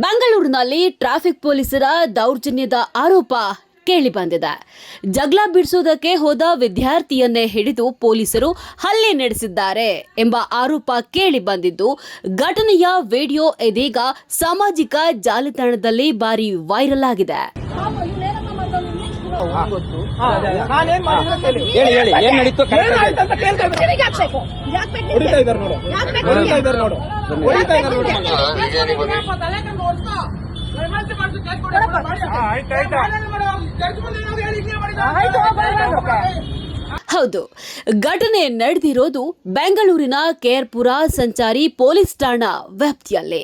ಬೆಂಗಳೂರಿನಲ್ಲಿ ಟ್ರಾಫಿಕ್ ಪೊಲೀಸರ ದೌರ್ಜನ್ಯದ ಆರೋಪ ಕೇಳಿಬಂದಿದೆ. ಜಗಳ ಬಿಡಿಸುವುದಕ್ಕೆ ಹೋದ ವಿದ್ಯಾರ್ಥಿಯನ್ನೇ ಹಿಡಿದು ಪೊಲೀಸರು ಹಲ್ಲೆ ನಡೆಸಿದ್ದಾರೆ ಎಂಬ ಆರೋಪ ಕೇಳಿಬಂದಿದ್ದು, ಘಟನೆಯ ವಿಡಿಯೋ ಇದೀಗ ಸಾಮಾಜಿಕ ಜಾಲತಾಣದಲ್ಲಿ ಭಾರಿ ವೈರಲ್ ಆಗಿದೆ. ಹೌದು, ಘಟನೆ ನಡೆದಿರೋದು ಬೆಂಗಳೂರಿನ ಕೆಆರ್ಪುರ ಸಂಚಾರಿ ಪೊಲೀಸ್ ಠಾಣಾ ವ್ಯಾಪ್ತಿಯಲ್ಲಿ.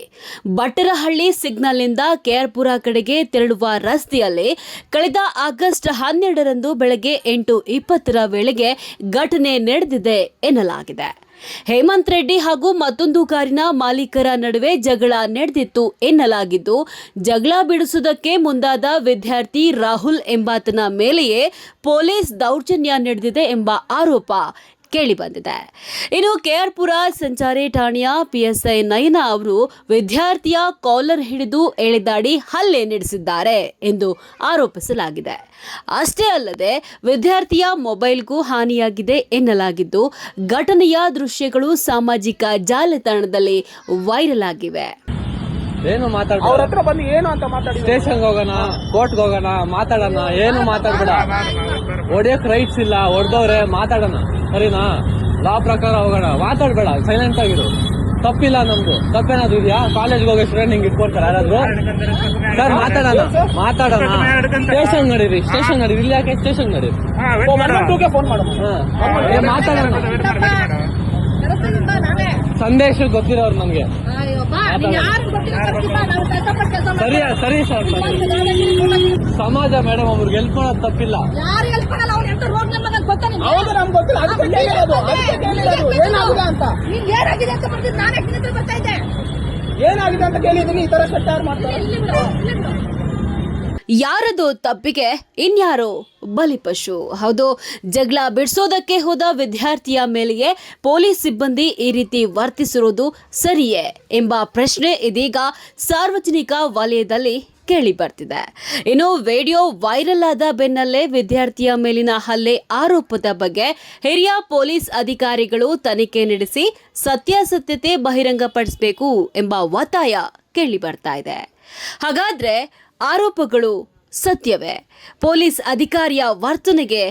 ಬಟ್ಟರಹಳ್ಳಿ ಸಿಗ್ನಲ್ನಿಂದ ಕೆಆರ್ಪುರ ಕಡೆಗೆ ತೆರಳುವ ರಸ್ತೆಯಲ್ಲಿ ಕಳೆದ ಆಗಸ್ಟ್ 12ರಂದು ಬೆಳಗ್ಗೆ 8:20 ವೇಳೆಗೆ ಘಟನೆ ನಡೆದಿದೆ ಎನ್ನಲಾಗಿದೆ. ಹೇಮಂತ್ ರೆಡ್ಡಿ ಹಾಗೂ ಮತ್ತೊಂದು ಕಾರಿನ ಮಾಲೀಕರ ನಡುವೆ ಜಗಳ ನಡೆದಿತ್ತು ಎನ್ನಲಾಗಿದ್ದು, ಜಗಳ ಬಿಡಿಸುವುದಕ್ಕೆ ಮುಂದಾದ ವಿದ್ಯಾರ್ಥಿ ರಾಹುಲ್ ಎಂಬಾತನ ಮೇಲೆಯೇ ಪೊಲೀಸ್ ದೌರ್ಜನ್ಯ ನಡೆದಿದೆ ಎಂಬ ಆರೋಪ ಕೇಳಿಬಂದಿದೆ. ಇನ್ನು ಕೆಆರ್ಪುರ ಸಂಚಾರಿ ಠಾಣೆಯ ಪಿಎಸ್ಐ ನಯನ ಅವರು ವಿದ್ಯಾರ್ಥಿಯ ಕಾಲರ್ ಹಿಡಿದು ಎಳೆದಾಡಿ ಹಲ್ಲೆ ನಡೆಸಿದ್ದಾರೆ ಎಂದು ಆರೋಪಿಸಲಾಗಿದೆ. ಅಷ್ಟೇ ಅಲ್ಲದೆ ವಿದ್ಯಾರ್ಥಿಯ ಮೊಬೈಲ್ಗೂ ಹಾನಿಯಾಗಿದೆ ಎನ್ನಲಾಗಿದ್ದು, ಘಟನೆಯ ದೃಶ್ಯಗಳು ಸಾಮಾಜಿಕ ಜಾಲತಾಣದಲ್ಲಿ ವೈರಲ್ ಆಗಿವೆ. ಏನು ಅವ್ರ ಹತ್ರ ಬಂದು ಏನು ಅಂತ ಮಾತಾಡಿ, ಸ್ಟೇಷನ್ಗೆ ಹೋಗೋಣ, ಕೋರ್ಟ್ಗೆ ಹೋಗೋಣ, ಮಾತಾಡೋಣ, ಏನು ಮಾತಾಡ್ಬೇಡ, ಹೊಡಿಯಕ್ ರೈಟ್ಸ್ ಇಲ್ಲ, ಹೊಡೆದವ್ರೆ ಮಾತಾಡೋಣ, ಸರಿನಾ? ಲಾ ಪ್ರಕಾರ ಹೋಗೋಣ, ಮಾತಾಡ್ಬೇಡ, ಸೈಲೆಂಟ್ ಆಗಿರು. ತಪ್ಪಿಲ್ಲ ನಮ್ದು, ತಪ್ಪೇನಾದ್ರು ಇದೆಯಾ? ಕಾಲೇಜ್ಗೆ ಹೋಗಿ ಸ್ಟೂಡೆಂಟ್ ಹಿಂಗ್ ಇಟ್ಕೊಡ್ತಾರೆ ಯಾರಾದ್ರು? ಸರ್ ಮಾತಾಡೋಣ, ಸ್ಟೇಷನ್ ನಡೀರಿ, ಇಲ್ಲಿ ಯಾಕೆ ಸ್ಟೇಷನ್ ನಡೀರಿ, ಮಾತಾಡೋಣ. ಸಂದೇಶ ಗೊತ್ತಿರೋರು ನಮ್ಗೆ. ಸರಿ ಸರ್, ಸಮಾಜ ಮೇಡಮ್ ಅವ್ರಿಗೆ ಹೆಲ್ಪ್ ಮಾಡೋದು ತಪ್ಪಿಲ್ಲ. ಏನಾಗಿದೆ ಅಂತ ಕೇಳಿದೀನಿ, ಈ ತರ ಸೆಟ್ಟಾರ್ ಮಾಡ್ತಾರೆ. ಯಾರದೋ ತಪ್ಪಿಗೆ ಇನ್ಯಾರೋ ಬಲಿಪಶು. ಹೌದು, ಜಗಳ ಬಿಡಿಸೋದಕ್ಕೆ ಹೋದ ವಿದ್ಯಾರ್ಥಿಯ ಮೇಲೆಯೇ ಪೊಲೀಸ್ ಸಿಬ್ಬಂದಿ ಈ ರೀತಿ ವರ್ತಿಸಿರುವುದು ಸರಿಯೇ ಎಂಬ ಪ್ರಶ್ನೆ ಇದೀಗ ಸಾರ್ವಜನಿಕ ವಲಯದಲ್ಲಿ ಕೇಳಿ ಬರ್ತಿದೆ. ಇನ್ನು ವಿಡಿಯೋ ವೈರಲ್ ಆದ ಬೆನ್ನಲ್ಲೇ ವಿದ್ಯಾರ್ಥಿಯ ಮೇಲಿನ ಹಲ್ಲೆ ಆರೋಪದ ಬಗ್ಗೆ ಹಿರಿಯ ಪೊಲೀಸ್ ಅಧಿಕಾರಿಗಳು ತನಿಖೆ ನಡೆಸಿ ಸತ್ಯಾಸತ್ಯತೆ ಬಹಿರಂಗಪಡಿಸಬೇಕು ಎಂಬ ಒತ್ತಾಯ ಕೇಳಿ ಬರ್ತಾ ಇದೆ. ಹಾಗಾದ್ರೆ ಆರೋಪಗಳು ಸತ್ಯವೇ? ಪೊಲೀಸ್ ಅಧಿಕಾರಿಯ ವರ್ತನೆಗೆ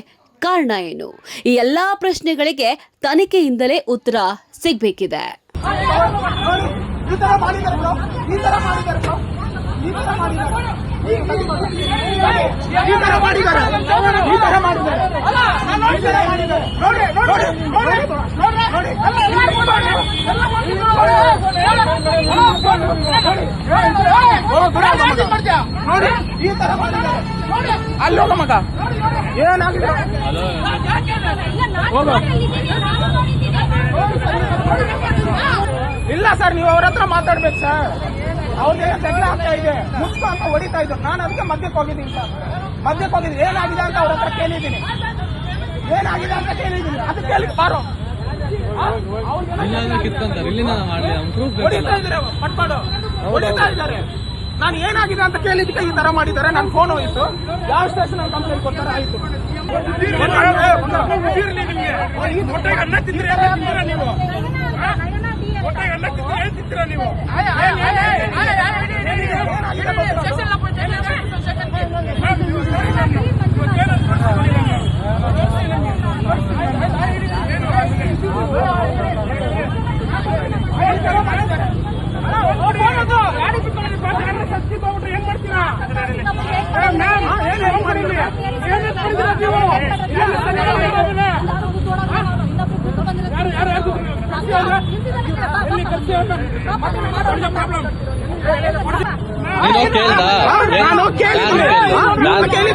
ಕಾರಣ ಏನು? ಈ ಎಲ್ಲಾ ಪ್ರಶ್ನೆಗಳಿಗೆ ತನಿಖೆಯಿಂದಲೇ ಉತ್ತರ ಸಿಗಬೇಕಿದೆ. ಅಲ್ಲೋಗ ಮಗ, ಏನಾಗಿದೆ? ಇಲ್ಲ ಸರ್, ನೀವು ಅವ್ರ ಹತ್ರ ಮಾತಾಡ್ಬೇಕು ಸರ್. ಅವ್ರಿಗೆ ಜಗಳ ಆಗ್ತಾ ಇದೆ, ಮುಸ್ಕು ಅಂತ ಹೊಡಿತಾ ಇದ್ರು. ನಾನು ಅದಕ್ಕೆ ಮಧ್ಯಕ್ಕೆ ಹೋಗಿದ್ದೀನಿ ಸರ್. ಏನಾಗಿದೆ ಅಂತ ಅವ್ರ ಹತ್ರ ಕೇಳಿದ್ದೀನಿ, ಅದು ಕೇಳಿ ಬಾರೋ. ಹೊಡಿತಾ ಇದ್ದಾರೆ. ನಾನು ಏನಾಗಿದೆ ಅಂತ ಕೇಳಿದ್ದಕ್ಕೆ ಈ ತರ ಮಾಡಿದ್ದಾರೆ. ನನ್ನ ಫೋನ್ ಹೋಯ್ತು, ಯಾವ ಸ್ಟೇಷನ್ ಅಲ್ಲಿ ಕಂಪ್ಲೇಂಟ್ ಕೊಡ್ತಾರೆ, ಆಯ್ತು.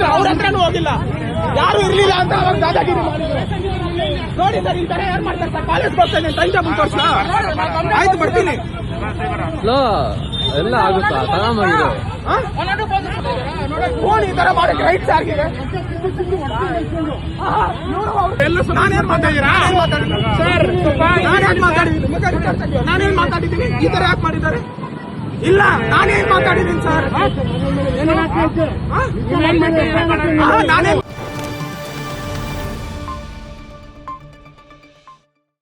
ಅವ್ರ ಹತ್ರನೂ ಹೋಗಿಲ್ಲ, ಯಾರು ಇರ್ಲಿಲ್ಲ ಅಂತ ಅವಾಗ ದಾದಾಗಿರಿ ಮಾಡಿದ್ರು. ನೋಡಿ ಸರ್, ಈ ತರ ಯಾರು ಮಾಡ್ತಾರೆ ಸರ್? ಕಾಲೇಜ್ ಬರ್ತಾನೆ, ಟೈಮ್ ಟೇಬಲ್ ತೋರಿಸ. ಆಯ್ತು, ಬರ್ತೀನಿ. ಎಲ್ಲ ಆಗುತ್ತಾ? ತಗೊಂಬಂದಿರೋ ಫೋನ್ ಈ ತರ ಮಾಡಕ್ಕೆ ರೈಟ್ಸ್ ಆಗಿದೆ. ನಾನೇನ್ ಮಾತಾಡಿದ್ದೀನಿ, ಈ ತರ ಯಾಕೆ ಮಾಡಿದ್ದಾರೆ? ಇಲ್ಲ ನಾನೇನ್ ಮಾತಾಡಿದ್ದೀನಿ ಸರ್ ನಾನೇನ್